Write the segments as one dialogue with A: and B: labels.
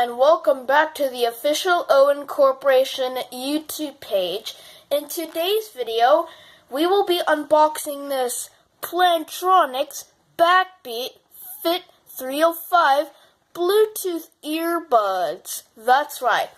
A: and welcome back to the official Owen Corporation YouTube page. In today's video, we will be unboxing this Plantronics BackBeat Fit 305 Bluetooth earbuds. That's right.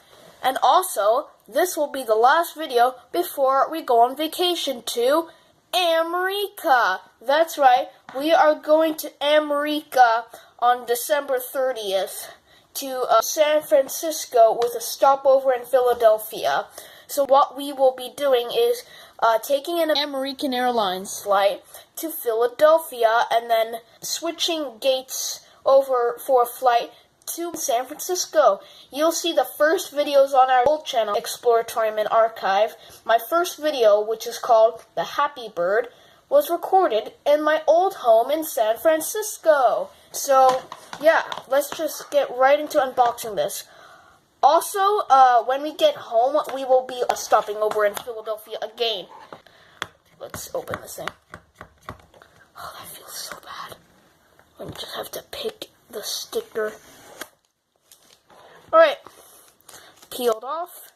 A: And also, this will be the last video before we go on vacation to America. That's right, we are going to America on December 30th to San Francisco with a stopover in Philadelphia. So what we will be doing is taking an American Airlines flight to Philadelphia and then switching gates over for a flight to San Francisco. You'll see the first videos on our old channel, Exploratorium Archive. My first video, which is called The Happy Bird, was recorded in my old home in San Francisco. So, yeah, let's just get right into unboxing this. Also, when we get home, we will be stopping over in Philadelphia again. Let's open this thing. Oh, that feels so bad. I just have to pick the sticker. Alright, peeled off.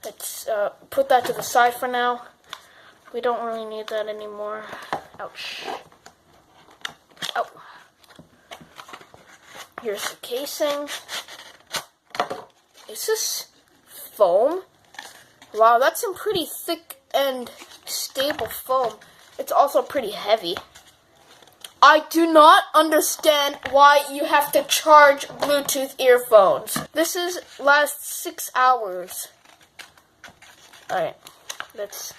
A: Let's put that to the side for now. We don't really need that anymore. Ouch. Oh. Here's the casing. Is this foam? Wow, that's some pretty thick and stable foam. It's also pretty heavy. I do not understand why you have to charge Bluetooth earphones. This lasts 6 hours. Alright, let's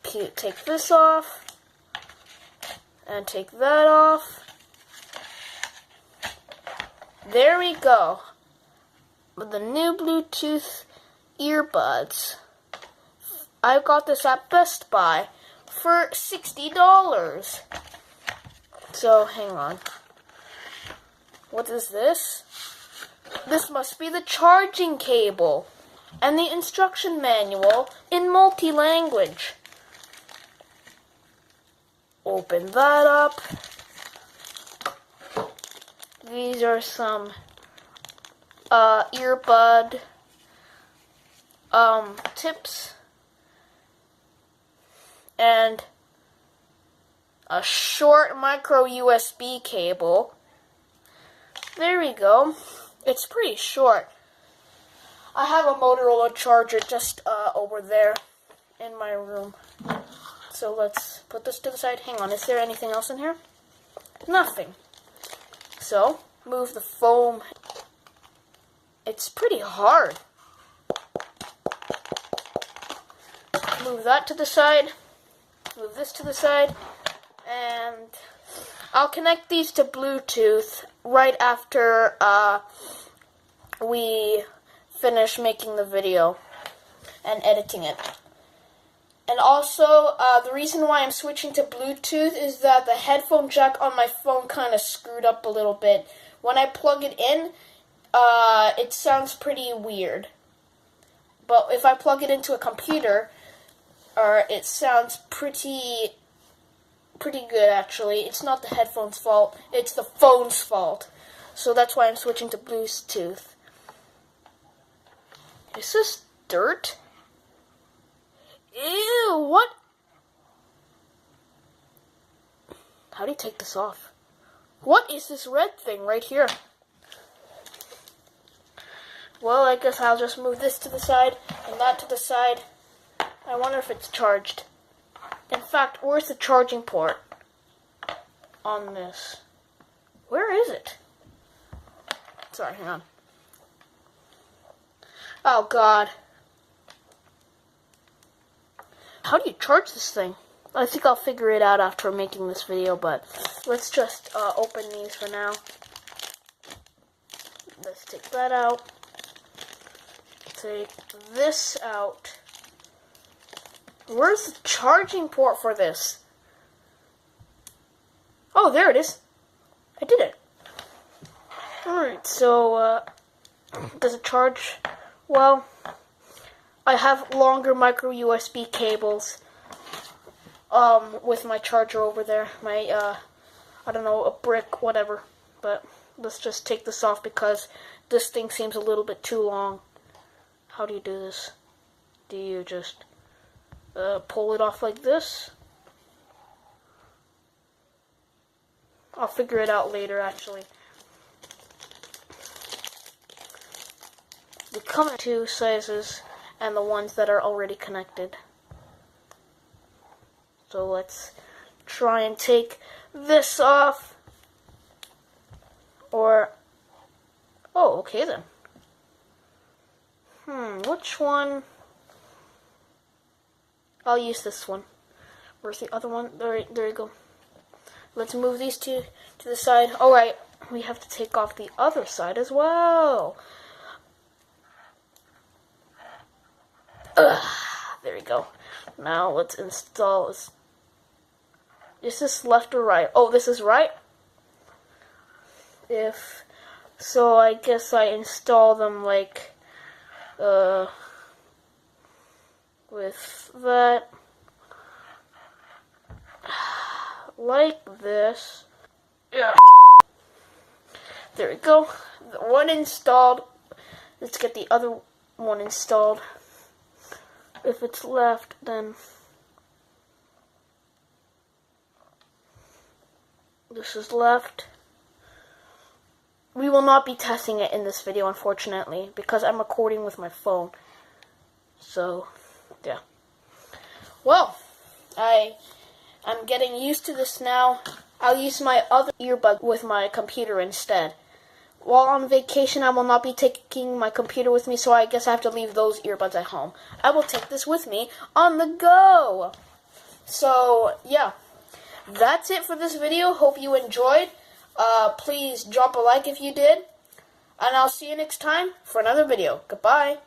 A: take this off. And take that off. There we go. With the new Bluetooth earbuds. I got this at Best Buy for $60. So, hang on. What is this? This must be the charging cable and the instruction manual in multi-language. Open that up. These are some earbud tips and a short micro USB cable. There we go. It's pretty short. I have a Motorola charger just over there in my room. So let's put this to the side. Hang on, is there anything else in here? Nothing. So, move the foam. It's pretty hard. Move that to the side. Move this to the side. And I'll connect these to Bluetooth right after we finish making the video and editing it. And also, the reason why I'm switching to Bluetooth is that the headphone jack on my phone kind of screwed up a little bit. When I plug it in, it sounds pretty weird. But if I plug it into a computer, it sounds pretty good, actually. It's not the headphone's fault, it's the phone's fault. So that's why I'm switching to Bluetooth. Is this dirt? Ew, what? How do you take this off? What is this red thing right here? Well, I guess I'll just move this to the side and that to the side. I wonder if it's charged. In fact, where's the charging port on this? Where is it? Sorry, hang on. Oh, God. How do you charge this thing? I think I'll figure it out after making this video, but let's just open these for now. Let's take that out. Take this out. Where's the charging port for this? Oh, there it is. I did it. Alright, so, does it charge? Well, I have longer micro USB cables with my charger over there. My, I don't know, a brick, whatever. But let's just take this off because this thing seems a little bit too long. How do you do this? Do you just pull it off like this? I'll figure it out later, actually. They come in two sizes and the ones that are already connected. So let's try and take this off. Or, oh, okay then. Which one? I'll use this one. Where's the other one? There you go. Let's move these two to the side. Alright, we have to take off the other side as well. There we go. Now let's install this. Is this left or right? Oh, this is right? If so, I guess I install them like with that, like this. Yeah. There we go. The one installed. Let's get the other one installed. If it's left, then this is left. We will not be testing it in this video, unfortunately, because I'm recording with my phone. So, yeah. Well, I'm getting used to this now. I'll use my other earbud with my computer instead. While on vacation, I will not be taking my computer with me, so I guess I have to leave those earbuds at home. I will take this with me on the go. So, yeah. That's it for this video. Hope you enjoyed. Please drop a like if you did. And I'll see you next time for another video. Goodbye.